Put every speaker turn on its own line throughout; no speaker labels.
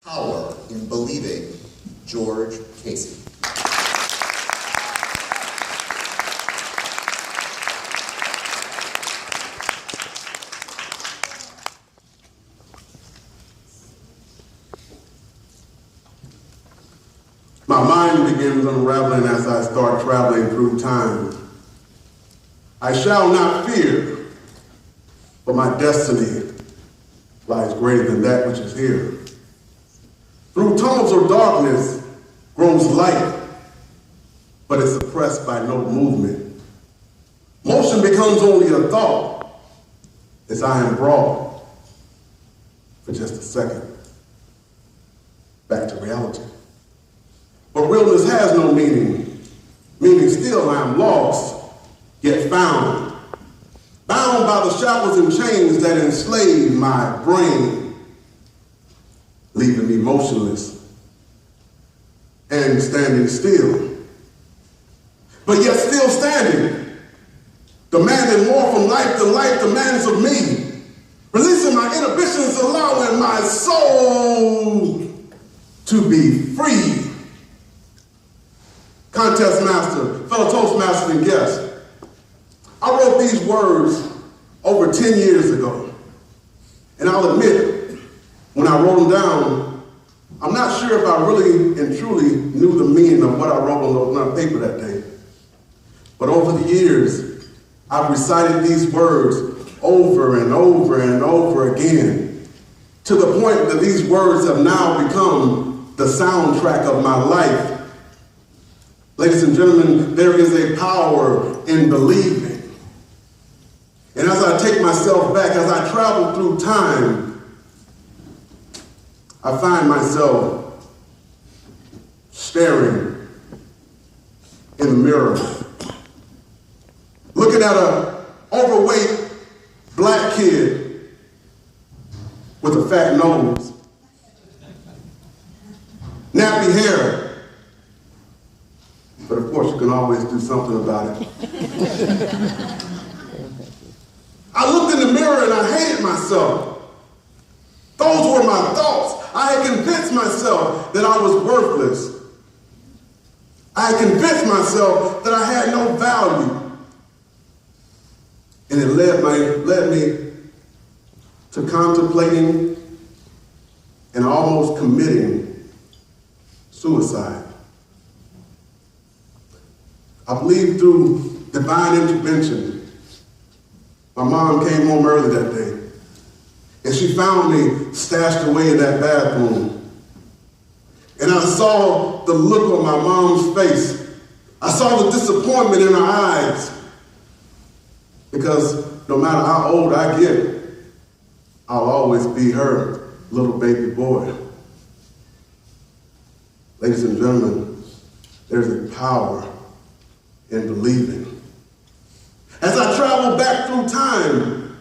Power in Believing, George Casey.
My mind begins unraveling as I start traveling through time. I shall not fear, for my destiny lies greater than that which is here. Through tunnels of darkness grows light, but is suppressed by no movement. Motion becomes only a thought as I am brought for just a second back to reality. But realness has no meaning, meaning still I am lost, yet found, bound by the shackles and chains that enslave my brain, leaving me motionless and standing still. But yet still standing, demanding more from life than life demands of me, releasing my inhibitions, allowing my soul to be free. Contest master, fellow Toastmaster and guest, I wrote these words over 10 years ago. And I'll admit, when I wrote them down, I'm not sure if I really and truly knew the meaning of what I wrote on paper that day. But over the years, I've recited these words over and over and over again, to the point that these words have now become the soundtrack of my life. Ladies and gentlemen, there is a power in believing. And as I take myself back, as I travel through time, I find myself staring in the mirror, looking at an overweight black kid with a fat nose, nappy hair. But of course, you can always do something about it. I looked in the mirror and I hated myself. Those were my thoughts. I had convinced myself that I was worthless. I had convinced myself that I had no value. And it led me to contemplating and almost committing suicide. I believe through divine intervention, my mom came home early that day, and she found me stashed away in that bathroom. And I saw the look on my mom's face. I saw the disappointment in her eyes, because no matter how old I get, I'll always be her little baby boy. Ladies and gentlemen, there's a power in believing. As I travel back through time,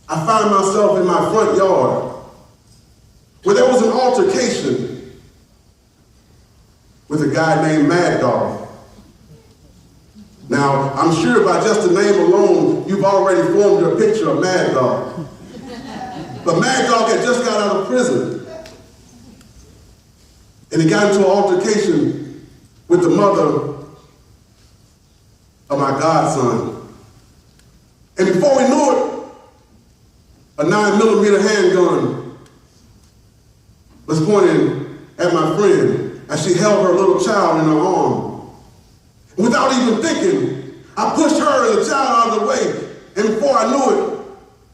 I find myself in my front yard where there was an altercation with a guy named Mad Dog. Now, I'm sure by just the name alone, you've already formed a picture of Mad Dog. But Mad Dog had just got out of prison. And he got into an altercation with the mother of my godson. And before we knew it, a 9mm handgun was pointing at my friend as she held her little child in her arm. And without even thinking, I pushed her and the child out of the way. And before I knew it,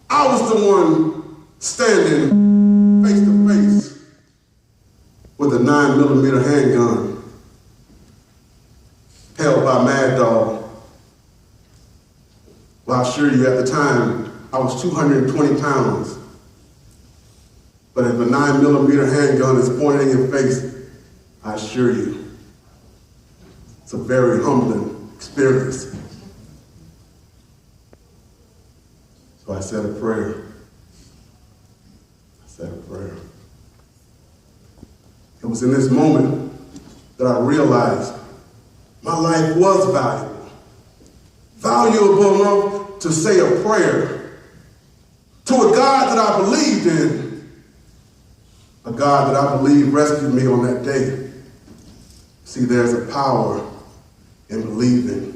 I was the one standing face to face with a 9mm handgun held by Mad Dog. Well, I assure you, at the time, I was 220 pounds. But if a 9mm handgun is pointing in your face, I assure you, it's a very humbling experience. So I said a prayer. It was in this moment that I realized my life was valuable enough to say a prayer to a God that I believed in, a God that I believe rescued me on that day. See, there's a power in believing.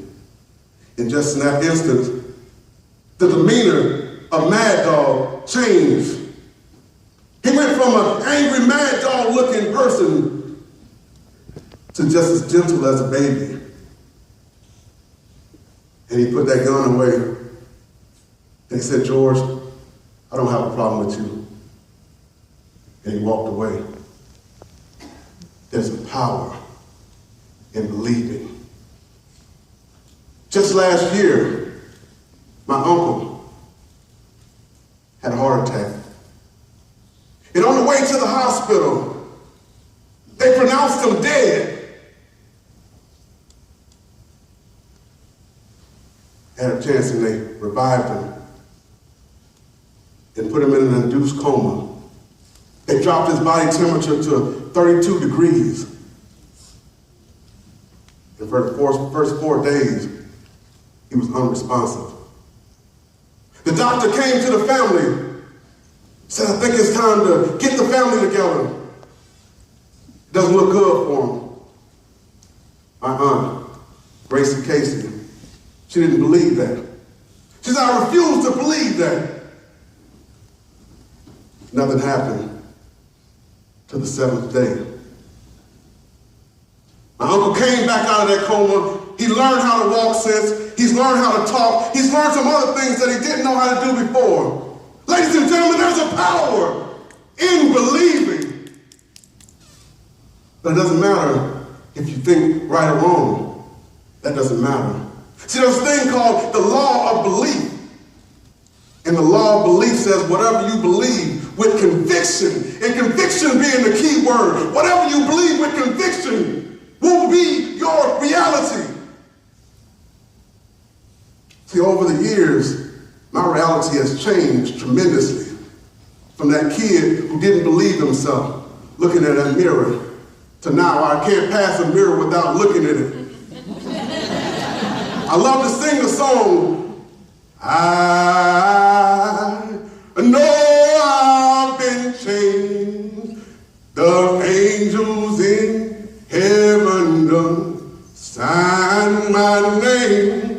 And just in that instant, the demeanor of Mad Dog changed. He went from an angry Mad Dog looking person to just as gentle as a baby. And he put that gun away. And he said, George, I don't have a problem with you. And he walked away. There's a power in believing. Just last year, my uncle had a heart attack. And on the way to the hospital, they pronounced him dead. Had a chance and they revived him and put him in an induced coma. They dropped his body temperature to 32 degrees. And for the first 4 days, he was unresponsive. The doctor came to the family, said, I think it's time to get the family together. It doesn't look good for him. My aunt, Gracie Casey, she didn't believe that. She said, I refuse to believe that. Nothing happened till the 7th day. My uncle came back out of that coma. He learned how to walk since. He's learned how to talk. He's learned some other things that he didn't know how to do before. Ladies and gentlemen, there's a power in believing. But it doesn't matter if you think right or wrong. That doesn't matter. See, there's a thing called the law of belief. And the law of belief says whatever you believe with conviction, and conviction being the key word, whatever you believe with conviction will be your reality. See, over the years, my reality has changed tremendously. From that kid who didn't believe himself, looking at that mirror, to now I can't pass a mirror without looking at it. I love to sing the song, I know I've been changed. The angels in heaven done sign my name.